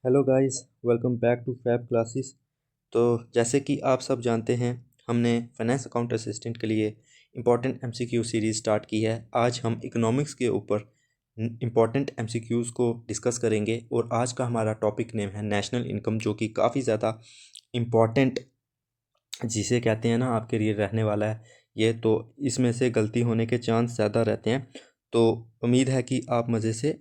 Hello guys, welcome back to Fab Classes. तो जैसे कि आप सब जानते हैं, हमने फाइनेंस अकाउंट असिस्टेंट के लिए इम्पॉर्टेंट एमसीक्यू सीरीज़ स्टार्ट की है। आज हम इकोनॉमिक्स के ऊपर इम्पॉर्टेंट एमसीक्यूज़ को डिस्कस करेंगे और आज का हमारा टॉपिक नेम है नेशनल इनकम, जो कि काफ़ी ज़्यादा इम्पॉर्टेंट जिसे कहते हैं ना आपके लिए रहने वाला है ये। तो इसमें से गलती होने के चांस ज़्यादा रहते हैं, तो उम्मीद है कि आप मज़े से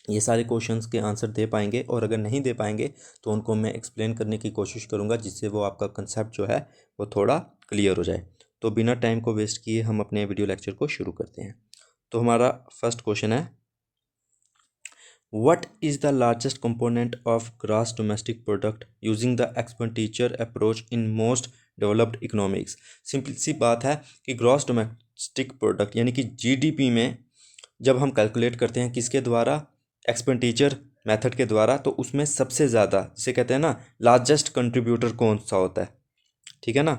ये सारे क्वेश्चंस के आंसर दे पाएंगे, और अगर नहीं दे पाएंगे तो उनको मैं एक्सप्लेन करने की कोशिश करूँगा, जिससे वो आपका कंसेप्ट जो है वो थोड़ा क्लियर हो जाए। तो बिना टाइम को वेस्ट किए हम अपने वीडियो लेक्चर को शुरू करते हैं। तो हमारा फर्स्ट क्वेश्चन है, what is the largest component of gross domestic product using the expenditure approach in most developed economics. Simple सी बात है कि ग्रॉस डोमेस्टिक प्रोडक्ट यानी कि जीडीपी में जब हम कैलकुलेट करते हैं किसके द्वारा, एक्सपेंडिचर मेथड के द्वारा, तो उसमें सबसे ज़्यादा जिसे कहते हैं ना लार्जेस्ट कंट्रीब्यूटर कौन सा होता है, ठीक है ना।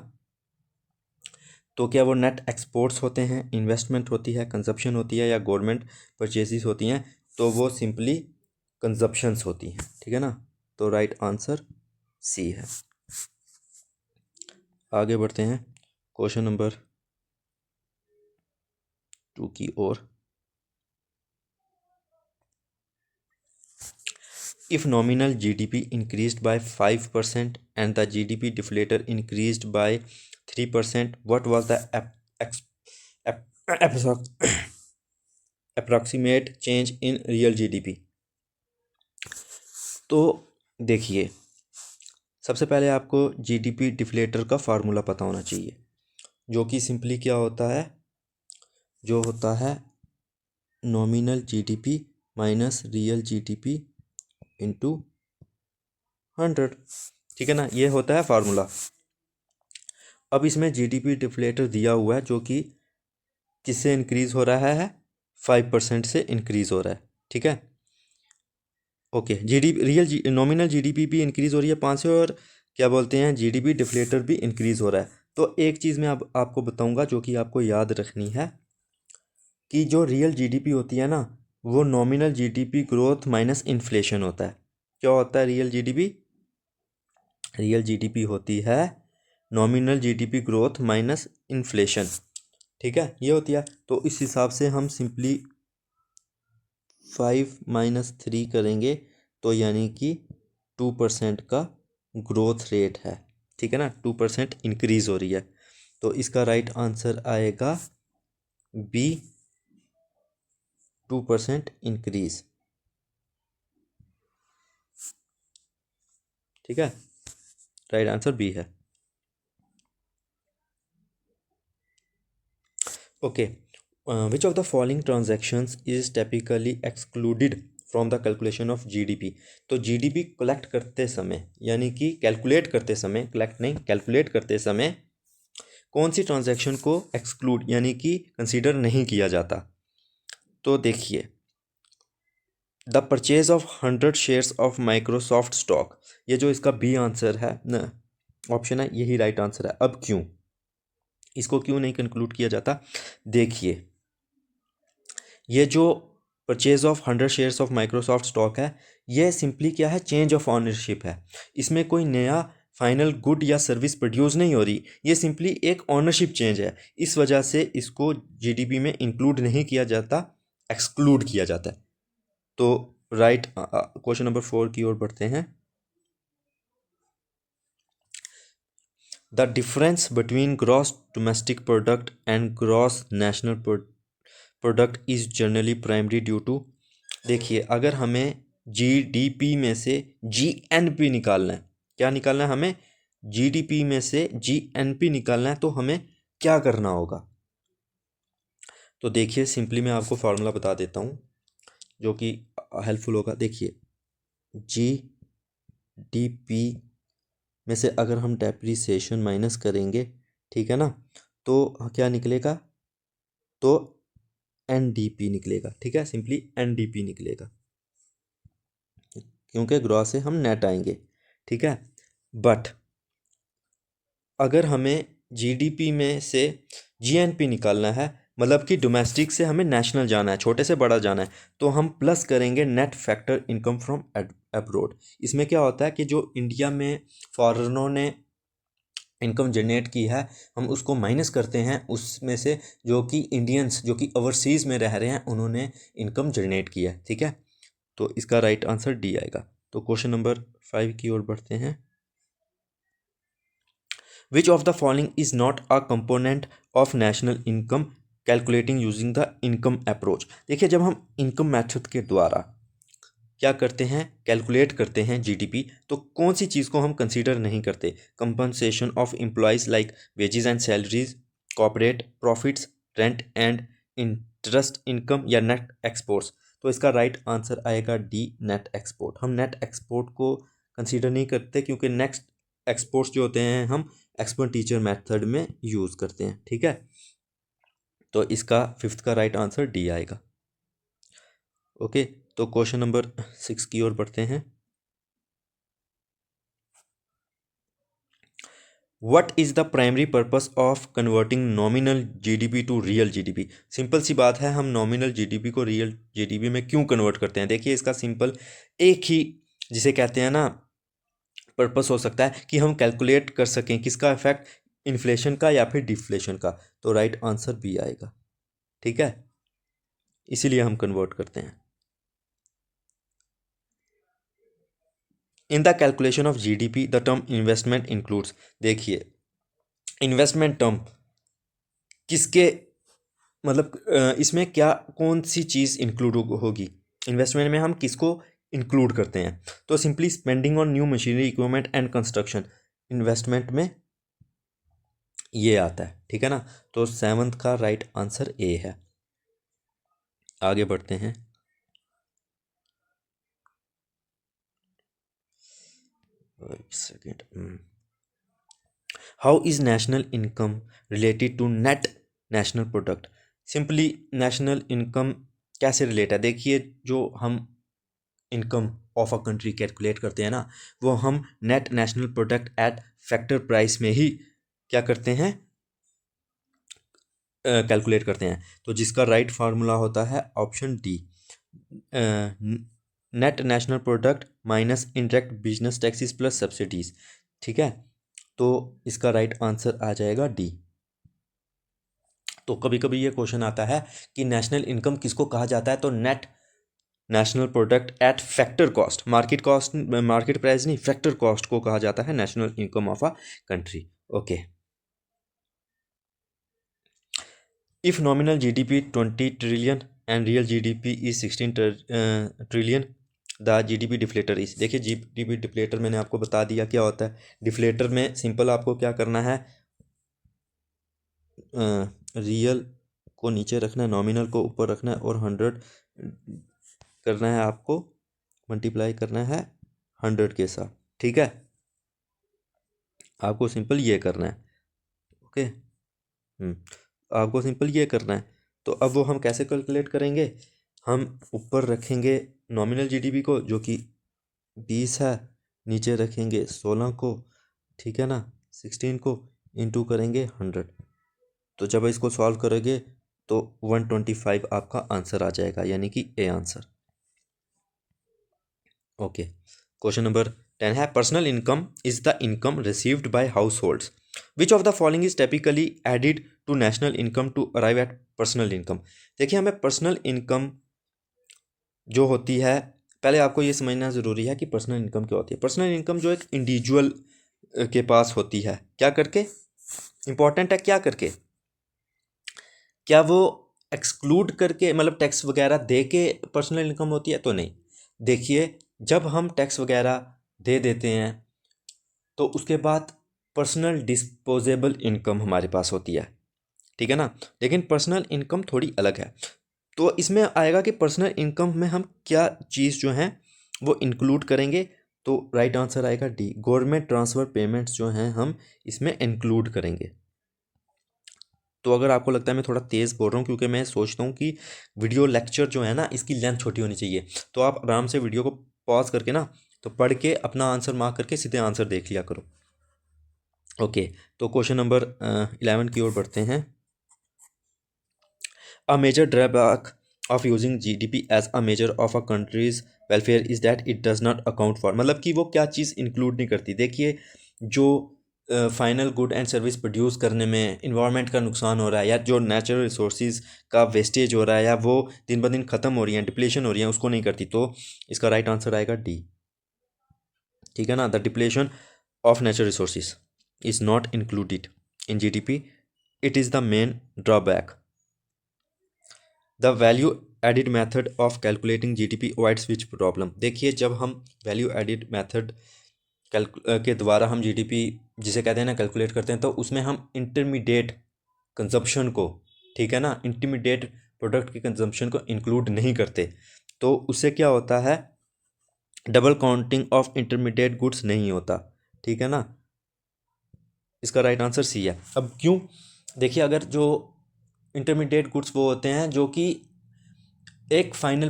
तो क्या वो नेट एक्सपोर्ट्स होते हैं, इन्वेस्टमेंट होती है, कंजप्शन होती है, या गवर्नमेंट परचेजेस होती हैं? तो वो सिंपली कंजप्शंस होती हैं, ठीक है ना। तो राइट आंसर सी है। आगे बढ़ते हैं क्वेश्चन नंबर 2 की ओर। If nominal GDP increased by 5% and the GDP deflator increased by 3%, what was the approximate change in real GDP? तो देखिए, सबसे पहले आपको जीडीपी डिफ्लेटर का फार्मूला पता होना चाहिए, जो कि सिंपली क्या होता है, जो होता है nominal GDP minus real GDP into 100, ठीक है ना। ये होता है फार्मूला। अब इसमें जीडीपी डिफ्लेटर दिया हुआ है, जो कि किससे इंक्रीज़ हो रहा है, 5% से इंक्रीज़ हो रहा है, ठीक है। ओके, नॉमिनल जीडीपी भी इंक्रीज़ हो रही है 5 से, और क्या बोलते हैं जीडीपी डिफ्लेटर भी इंक्रीज़ हो रहा है। तो एक चीज़ मैं अब आपको बताऊंगा जो कि आपको याद रखनी है, कि जो रियल जीडीपी होती है ना, वो nominal GDP growth minus inflation होता है। क्या होता है रियल जीडीपी? रियल जीडीपी होती है nominal GDP growth minus inflation, ठीक है, ये होती है। तो इस हिसाब से हम सिंपली 5 - 3 करेंगे, तो यानी कि 2% का ग्रोथ रेट है, ठीक है ना। 2% इंक्रीज हो रही है, तो इसका राइट आंसर आएगा बी, 2% इंक्रीज, ठीक है। राइट आंसर बी है। Okay, which of the following transactions is typically excluded from the calculation of GDP. तो जीडीपी कलेक्ट करते समय, यानी कि कैलकुलेट करते समय, कलेक्ट नहीं कैलकुलेट करते समय कौन सी ट्रांजैक्शन को एक्सक्लूड यानी कि कंसीडर नहीं किया जाता? तो देखिए, the purchase of 100 shares of Microsoft stock, ये जो इसका बी आंसर है ना, ऑप्शन है, यही राइट आंसर है। अब क्यों इसको क्यों नहीं कंक्लूड किया जाता? देखिए, ये जो purchase of 100 shares of Microsoft stock है, ये सिंपली क्या है, चेंज ऑफ ऑनरशिप है। इसमें कोई नया फाइनल गुड या सर्विस प्रोड्यूस नहीं हो रही, ये सिंपली एक ऑनरशिप चेंज है। इस वजह से इसको जीडीपी में इंक्लूड नहीं किया जाता, एक्सक्लूड किया जाता है। तो राइट, क्वेश्चन नंबर 4 की ओर बढ़ते हैं। The difference between gross domestic product and gross national product is generally primary due to. देखिए, अगर हमें जीडीपी में से जीएनपी निकालना है, क्या निकालना है हमें, जीडीपी में से जीएनपी निकालना है, तो हमें क्या करना होगा? तो देखिए, सिंपली मैं आपको फार्मूला बता देता हूँ जो कि हेल्पफुल होगा। देखिए, जीडीपी में से अगर हम डेप्रिसिएशन माइनस करेंगे, ठीक है ना, तो क्या निकलेगा, तो एनडीपी निकलेगा, ठीक है, सिंपली एनडीपी निकलेगा, क्योंकि ग्रॉस से हम नेट आएंगे, ठीक है। बट अगर हमें जीडीपी में से जीएनपी निकालना है, मतलब कि डोमेस्टिक से हमें नेशनल जाना है, छोटे से बड़ा जाना है, तो हम प्लस करेंगे net factor income from abroad. इसमें क्या होता है कि जो इंडिया में फॉरेनरों ने इनकम जनरेट की है, हम उसको माइनस करते हैं उसमें से जो कि इंडियंस जो कि ओवरसीज़ में रह रहे हैं उन्होंने इनकम जनरेट की है। ठीक है, तो इसका राइट आंसर डी आएगा। तो क्वेश्चन नंबर 5 की ओर बढ़ते हैं। विच of the following is not a component of national income calculating using the income approach. देखिए, जब हम इनकम मेथड के द्वारा क्या करते हैं, कैलकुलेट करते हैं जीडीपी, तो कौन सी चीज़ को हम कंसीडर नहीं करते? Compensation of employees like wages and salaries, corporate profits, rent and interest income, या नेट एक्सपोर्ट्स। तो इसका राइट आंसर आएगा डी, नेट एक्सपोर्ट। हम नेट एक्सपोर्ट को कंसीडर नहीं करते क्योंकि नेक्स्ट एक्सपोर्ट्स जो होते हैं हम एक्सपेंडिचर मेथड में यूज़ करते हैं। ठीक है, तो इसका फिफ्थ का राइट आंसर डी आएगा। ओके, तो क्वेश्चन नंबर 6 की ओर बढ़ते हैं। What is the primary purpose of converting nominal GDP to real GDP? Simple सी बात है, हम नॉमिनल जीडीपी को रियल जीडीपी में क्यों कन्वर्ट करते हैं? देखिए, इसका सिंपल एक ही जिसे कहते हैं ना पर्पस हो सकता है कि हम कैलकुलेट कर सकें किसका इफेक्ट, इन्फ्लेशन का या फिर डिफ्लेशन का। तो राइट आंसर बी आएगा। ठीक है, इसीलिए हम कन्वर्ट करते हैं। In the calculation of GDP the term investment includes. देखिए, इन्वेस्टमेंट टर्म किसके मतलब इसमें क्या कौन सी चीज़ इंक्लूड होगी? इन्वेस्टमेंट में हम किसको इंक्लूड करते हैं? तो simply spending on new machinery equipment and construction investment में ये आता है। ठीक है ना, तो 7th का राइट आंसर ए है। आगे बढ़ते हैं। Second, how is national income related to net national product? Simply national income कैसे रिलेट है? देखिए, जो हम income of a country calculate करते हैं ना, वो हम net national product at factor price में ही क्या करते हैं, कैलकुलेट करते हैं। तो जिसका राइट फार्मूला होता है option D, net national product minus indirect business taxes plus subsidies. ठीक है, तो इसका राइट आंसर आ जाएगा डी। तो कभी कभी ये क्वेश्चन आता है कि नेशनल इनकम किसको कहा जाता है? तो net national product at factor cost, market cost, market price नहीं, फैक्टर कॉस्ट को कहा जाता है national income of a country. Okay, if nominal GDP 20 trillion and real GDP is 16 trillion the GDP deflator is. देखिए, GDP deflator मैंने आपको बता दिया क्या होता है। डिफ्लेटर में सिंपल आपको क्या करना है, रियल को नीचे रखना है, नॉमिनल को ऊपर रखना है और 100 करना है, आपको मल्टीप्लाई करना है 100 के साथ। ठीक है, आपको सिंपल ये करना है। ओके, आपको सिंपल ये करना है। तो अब वो हम कैसे कैलकुलेट करेंगे? हम ऊपर रखेंगे नॉमिनल जीडीपी को जो कि 20 है, नीचे रखेंगे 16 को, ठीक है ना, 16 को इंटू करेंगे 100। तो जब इसको सॉल्व करोगे तो 125 आपका आंसर आ जाएगा, यानी कि A answer. Okay, question number 10 है, personal income is the income received by households which of the following is typically added to national income to arrive at personal income. देखिए, हमें personal income जो होती है, पहले आपको ये समझना ज़रूरी है कि पर्सनल इनकम क्या होती है। पर्सनल इनकम जो एक इंडिविजुअल के पास होती है, क्या करके, इंपॉर्टेंट है, क्या करके, क्या वो एक्सक्लूड करके मतलब टैक्स वगैरह दे के पर्सनल इनकम होती है? तो नहीं। देखिए, जब हम टैक्स वगैरह दे देते हैं तो उसके बाद पर्सनल डिस्पोजेबल इनकम हमारे पास होती है। ठीक है ना, लेकिन पर्सनल इनकम थोड़ी अलग है। तो इसमें आएगा कि पर्सनल इनकम में हम क्या चीज़ जो है वो इंक्लूड करेंगे। तो राइट आंसर आएगा डी, गवर्नमेंट ट्रांसफ़र पेमेंट्स जो हैं हम इसमें इंक्लूड करेंगे। तो अगर आपको लगता है मैं थोड़ा तेज़ बोल रहा हूँ क्योंकि मैं सोचता हूँ कि वीडियो लेक्चर जो है ना इसकी लेंथ छोटी होनी चाहिए, तो आप आराम से वीडियो को पॉज करके ना तो पढ़ के अपना आंसर मार्क करके सीधे आंसर देख लिया करो। ओके, तो क्वेश्चन नंबर 11 की ओर बढ़ते हैं। A major drawback of using GDP as a measure of a country's welfare is that it does not account for, मतलब कि वो क्या चीज़ इंक्लूड नहीं करती। देखिए, जो final good and service produce करने में इन्वायरमेंट का नुकसान हो रहा है, या जो नेचुरल रिसोर्सेज का वेस्टेज हो रहा है, या वो दिन ब दिन ख़त्म हो रही हैं, डिप्लेशन हो रही है, उसको नहीं करती। तो इसका राइट आंसर आएगा डी। ठीक है ना, the depletion of natural resources is not included in GDP, it is the main drawback. The value added method of calculating GDP avoids which problem. देखिए, जब हम वैल्यू एडिड मेथड के द्वारा हम GDP जिसे कहते हैं ना कैलकुलेट करते हैं, तो उसमें हम इंटरमीडिएट कंजप्शन को, ठीक है ना, इंटरमीडिएट प्रोडक्ट के कंजप्शन को इंक्लूड नहीं करते। तो उससे क्या होता है, double counting of intermediate goods नहीं होता। ठीक है ना, इसका राइट आंसर सी है। अब क्यों, देखिए, अगर जो इंटरमीडिएट गुड्स वो होते हैं जो कि एक फाइनल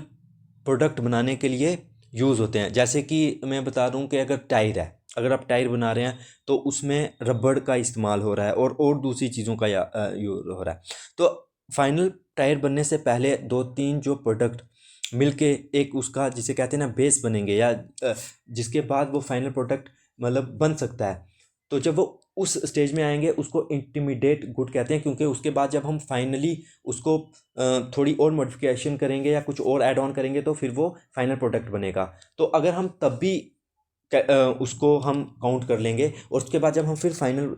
प्रोडक्ट बनाने के लिए यूज़ होते हैं। जैसे कि मैं बता दूं कि अगर टायर है, अगर आप टायर बना रहे हैं तो उसमें रबड़ का इस्तेमाल हो रहा है और दूसरी चीज़ों का यूज़ हो रहा है। तो फाइनल टायर बनने से पहले दो तीन जो प्रोडक्ट मिलके एक उसका जिसे कहते हैं ना बेस बनेंगे, या जिसके बाद वो फाइनल प्रोडक्ट मतलब बन सकता है। तो जब वो उस स्टेज में आएंगे उसको इंटरमीडिएट गुड कहते हैं, क्योंकि उसके बाद जब हम फाइनली उसको थोड़ी और मॉडिफिकेशन करेंगे या कुछ और ऐड ऑन करेंगे तो फिर वो फाइनल प्रोडक्ट बनेगा। तो अगर हम तब भी उसको हम काउंट कर लेंगे और उसके बाद जब हम फिर फाइनल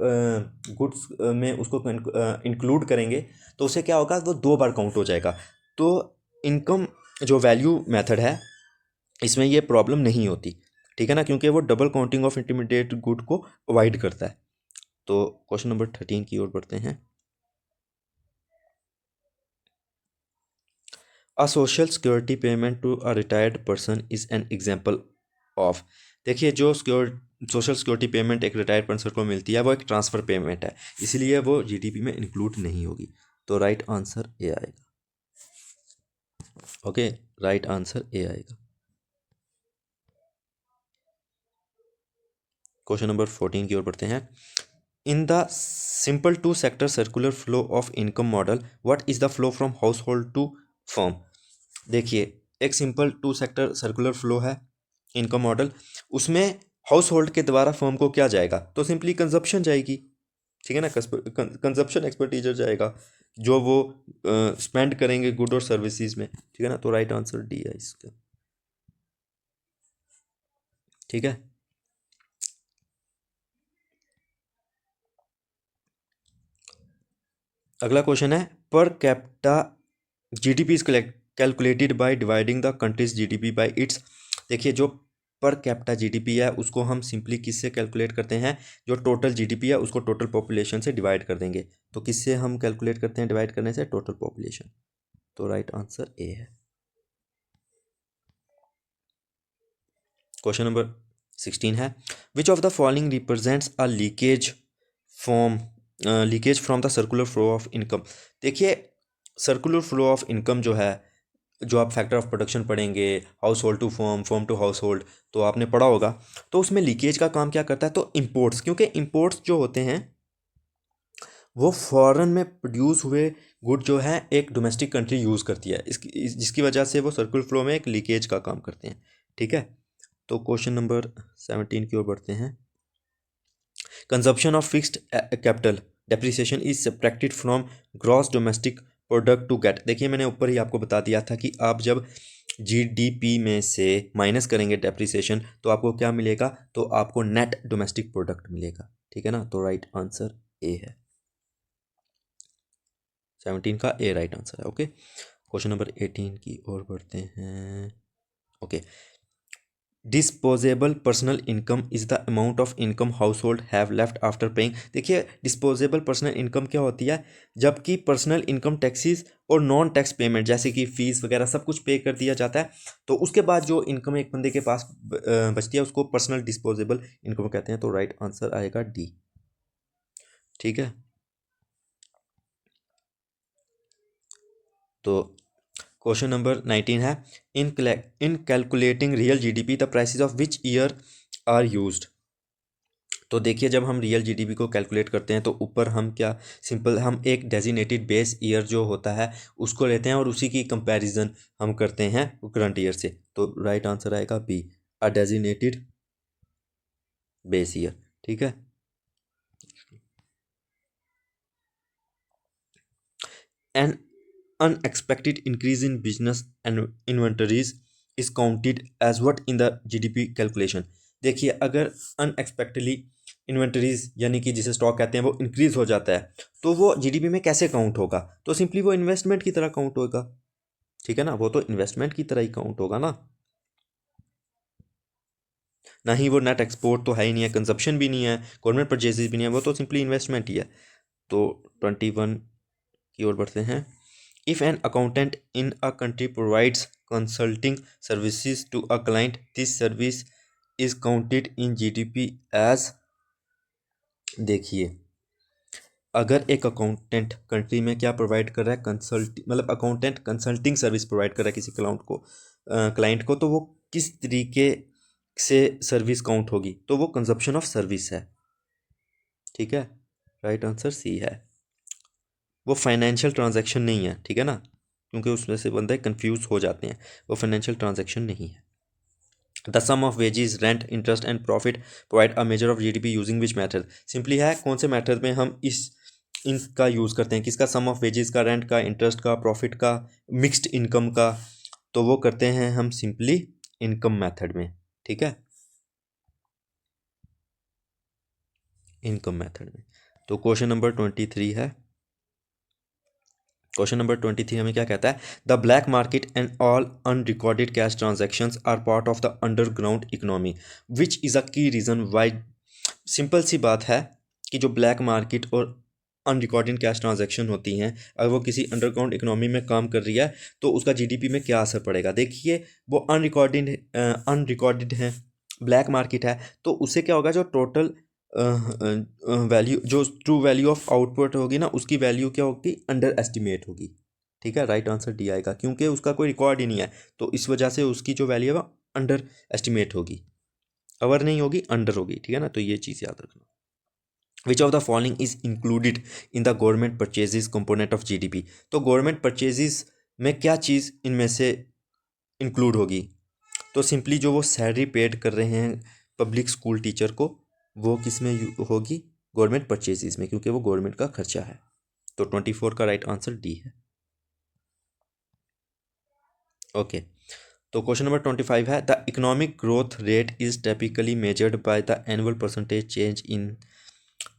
गुड्स में उसको इंक्लूड करेंगे तो उससे क्या होगा, वो दो बार काउंट हो जाएगा। तो इनकम जो वैल्यू मेथड है इसमें ये प्रॉब्लम नहीं होती। ठीक है ना, क्योंकि वो double counting of intermediate good को अवॉइड करता है। तो क्वेश्चन नंबर 13 की ओर बढ़ते हैं। A social security payment to a retired person is an example of. देखिए, जो सोशल सिक्योरिटी पेमेंट एक रिटायर्ड पर्सन को मिलती है वो एक ट्रांसफ़र पेमेंट है, इसलिए वो GDP में इंक्लूड नहीं होगी। तो राइट आंसर ए आएगा। ओके, राइट आंसर ए आएगा। क्वेश्चन नंबर 14 की ओर बढ़ते हैं। In the simple two sector circular flow of income model, what is the flow from household to firm. देखिए, एक simple two sector circular flow है income model, उसमें household के द्वारा फर्म को क्या जाएगा, तो सिंपली कंजप्शन जाएगी। ठीक है ना, कंजप्शन एक्सपेंडिचर जाएगा जो वो स्पेंड करेंगे गुड और सर्विसेज में। ठीक है ना, तो राइट आंसर डी है इसका। ठीक है, अगला क्वेश्चन है, per capita GDP is calculated by dividing the countries GDP bye it's. देखिए, जो पर कैपिटा GDP है उसको हम सिंपली किससे कैलकुलेट करते हैं, जो टोटल GDP है उसको टोटल पॉपुलेशन से डिवाइड कर देंगे। तो किससे हम कैलकुलेट करते हैं डिवाइड करने से, टोटल पॉपुलेशन। तो राइट आंसर ए है। क्वेश्चन नंबर 16 है, which of the following represents a leakage from the circular flow of income. देखिए, सर्कुलर फ्लो ऑफ इनकम जो है, जो आप फैक्टर ऑफ प्रोडक्शन पढ़ेंगे, household to firm, firm to household, तो आपने पढ़ा होगा। तो उसमें लीकेज का काम क्या करता है, तो इम्पोर्ट्स, क्योंकि इम्पोर्ट्स जो होते हैं वो फॉरेन में प्रोड्यूस हुए गुड जो है एक डोमेस्टिक कंट्री यूज़ करती है, जिसकी वजह से वो सर्कुलर फ्लो में एक लीकेज का काम करते हैं। ठीक है, तो क्वेश्चन नंबर 17 की ओर बढ़ते हैं। Consumption of fixed capital depreciation is subtracted from gross domestic product to get. देखिए, मैंने ऊपर ही आपको बता दिया था कि आप जब GDP में से माइनस करेंगे डेप्रिसिएशन तो आपको क्या मिलेगा, तो आपको नेट डोमेस्टिक प्रोडक्ट मिलेगा। ठीक है ना, तो राइट आंसर ए है। 17 का ए राइट आंसर है। ओके, क्वेश्चन नंबर 18 की ओर बढ़ते हैं। Okay, disposable personal income is the amount of income house hold have left after paying. देखिए, डिस्पोजेबल पर्सनल इनकम क्या होती है, जबकि पर्सनल इनकम टैक्सेस और नॉन टैक्स पेमेंट जैसे कि फीस वगैरह सब कुछ पे कर दिया जाता है, तो उसके बाद जो इनकम एक बंदे के पास बचती है उसको पर्सनल डिस्पोजेबल इनकम कहते हैं। तो राइट आंसर आएगा डी। ठीक है, तो क्वेश्चन नंबर 19 है, in calculating real GDP the prices of which year are used. तो देखिए जब हम रियल जीडीपी को कैलकुलेट करते हैं तो ऊपर हम क्या सिंपल हम एक डेजिनेटेड बेस ईयर जो होता है उसको लेते हैं और उसी की कंपैरिजन हम करते हैं करंट ईयर से। तो राइट आंसर आएगा B, a designated base year. ठीक है। An unexpected increase in business and inventories is counted as what in the GDP calculation. देखिए अगर अनएक्सपेक्टेडली इन्वेंटरीज यानी कि जिसे स्टॉक कहते हैं वो इंक्रीज हो जाता है तो वो जीडीपी में कैसे काउंट होगा? तो सिंपली वो इन्वेस्टमेंट की तरह काउंट होगा। ठीक है ना, वो तो इन्वेस्टमेंट की तरह ही काउंट होगा ना। ना ही वो नेट एक्सपोर्ट तो है ही नहीं है, कंजप्शन भी नहीं है, गवर्नमेंट परचेजेज भी नहीं है, वो तो सिंपली इन्वेस्टमेंट ही है। तो 21 की ओर बढ़ते हैं। If an accountant in a country provides consulting services to a client, this service is counted in GDP as. देखिए अगर एक अकाउंटेंट कंट्री में क्या प्रोवाइड कर रहा है, कंसल्ट मतलब अकाउंटेंट कंसल्टिंग सर्विस प्रोवाइड कर रहा है किसी क्लाइंट को, तो वो किस तरीके से सर्विस काउंट होगी? तो वो कंजप्शन ऑफ सर्विस है। ठीक है, राइट आंसर सी है। वो फाइनेंशियल ट्रांजैक्शन नहीं है। ठीक है ना, क्योंकि उसमें से बंदे कंफ्यूज हो जाते हैं, वो फाइनेंशियल ट्रांजैक्शन नहीं है। The sum of wages, rent, interest and profit provide a measure of GDP using which method. Simply है कौन से मेथड में हम इनका यूज़ करते हैं, किसका? सम ऑफ वेजेस का, रेंट का, इंटरेस्ट का, प्रॉफिट का, मिक्स्ड इनकम का। तो वो करते हैं हम सिंपली इनकम मेथड में। ठीक है, इनकम मेथड में। तो क्वेश्चन नंबर 23 है। क्वेश्चन नंबर 23 हमें क्या कहता है? The black market and all unrecorded cash transactions are part of the underground economy which is a key reason why. Simple सी बात है कि जो ब्लैक मार्केट और अनरिकॉर्डेड कैश ट्रांजैक्शन होती हैं, अगर वो किसी अंडरग्राउंड इकोनॉमी में काम कर रही है तो उसका जीडीपी में क्या असर पड़ेगा? देखिए वो अनरिकॉर्डेड है, ब्लैक मार्केट है, तो उससे क्या होगा? जो टोटल वैल्यू, जो ट्रू वैल्यू ऑफ आउटपुट होगी ना, उसकी वैल्यू क्या होगी? अंडर एस्टिमेट होगी। ठीक है, राइट आंसर डी आएगा, क्योंकि उसका कोई रिकॉर्ड ही नहीं है, तो इस वजह से उसकी जो वैल्यू है वो अंडर एस्टिमेट होगी, अवर नहीं होगी, अंडर होगी। ठीक है ना, तो ये चीज़ याद रखना। विच of the following is included in the government purchases component of GDP. तो गवर्नमेंट परचेजेस में क्या चीज़ इनमें से इंक्लूड होगी? तो सिंपली जो वो सैलरी पेड कर रहे हैं पब्लिक स्कूल टीचर को, वो किस में होगी? गवर्नमेंट परचेजेस में, क्योंकि वो गवर्नमेंट का खर्चा है। तो 24 का राइट आंसर डी है। ओके, तो क्वेश्चन नंबर 25 है। The economic growth rate is typically measured by the annual percentage change in.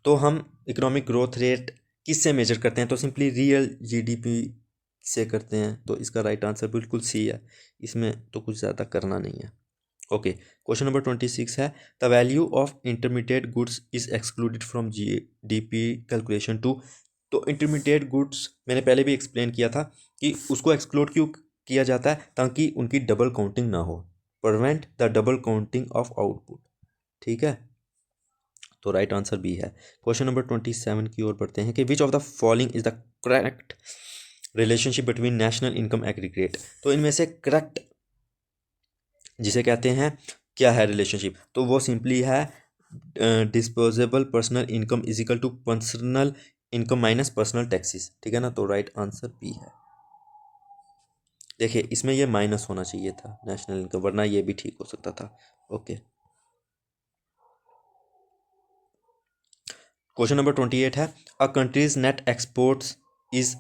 तो हम इकोनॉमिक ग्रोथ रेट किससे मेजर करते हैं? तो सिंपली रियल जीडीपी से करते हैं। तो इसका राइट आंसर बिल्कुल सी है, इसमें तो कुछ ज़्यादा करना नहीं है। ओके, क्वेश्चन नंबर 26 है। The value of intermediate goods is excluded from GDP calculation to. तो इंटरमीडिएट गुड्स मैंने पहले भी एक्सप्लेन किया था कि उसको एक्सक्लूड क्यों किया जाता है, ताकि उनकी डबल काउंटिंग ना हो, prevent the double counting of output. ठीक है, तो राइट आंसर बी है। क्वेश्चन नंबर 27 की ओर बढ़ते हैं कि विच of the following is the correct relationship between national income aggregate. तो इनमें से करेक्ट जिसे कहते हैं क्या है रिलेशनशिप? तो वो सिंपली है disposable personal income is equal to personal income minus personal taxes. ठीक है ना, तो राइट आंसर बी है। देखिए इसमें ये माइनस होना चाहिए था नेशनल इनकम, वरना ये भी ठीक हो सकता था। ओके, क्वेश्चन नंबर 28 है। A country's net exports is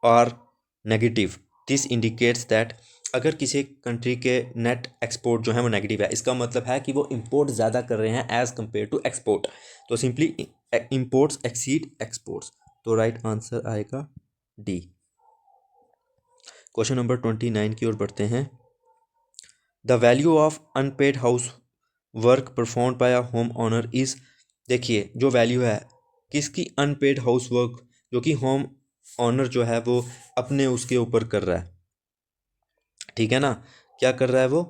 are negative, this indicates that. अगर किसी कंट्री के नेट एक्सपोर्ट जो है वो नेगेटिव है, इसका मतलब है कि वो इंपोर्ट ज़्यादा कर रहे हैं एज कंपेयर टू एक्सपोर्ट। तो सिंपली इंपोर्ट्स एक्सीड एक्सपोर्ट्स। तो राइट आंसर आएगा डी। क्वेश्चन नंबर 29 की ओर बढ़ते हैं। The value of unpaired house work perform by a home owner is. देखिए जो वैल्यू है किसकी? अनपेड हाउस वर्क, जो कि होम ऑनर जो है वो अपने उसके ऊपर कर रहा है। ठीक है ना, क्या कर रहा है वो?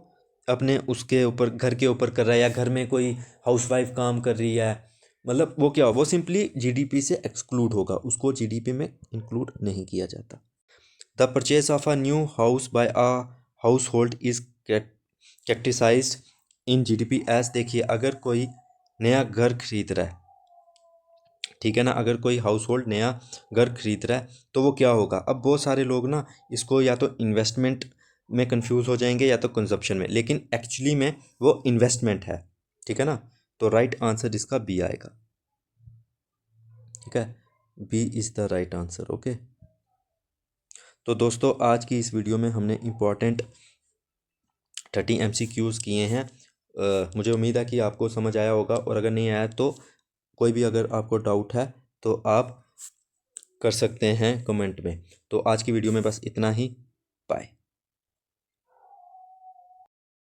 अपने उसके ऊपर, घर के ऊपर कर रहा है, या घर में कोई हाउसवाइफ काम कर रही है, मतलब वो क्या, वो सिंपली जीडीपी से एक्सक्लूड होगा, उसको जीडीपी में इंक्लूड नहीं किया जाता। The purchase of a new house by a household is categorized in GDP as. देखिए अगर कोई नया घर खरीद रहा है, ठीक है ना, अगर कोई हाउस होल्ड नया घर खरीद रहा है तो वो क्या होगा। अब बहुत सारे लोग ना इसको या तो इन्वेस्टमेंट में कंफ्यूज हो जाएंगे या तो कंजप्शन में, लेकिन एक्चुअली में वो इन्वेस्टमेंट है, ठीक है ना। तो राइट आंसर इसका बी आएगा, ठीक है, B is the right answer. Okay, तो दोस्तों आज की इस वीडियो में हमने इम्पॉर्टेंट 30 MCQs किए हैं। मुझे उम्मीद है कि आपको समझ आया होगा, और अगर नहीं आया तो कोई भी अगर आपको डाउट है तो आप कर सकते हैं कमेंट में। तो आज की वीडियो में बस इतना ही, बाय।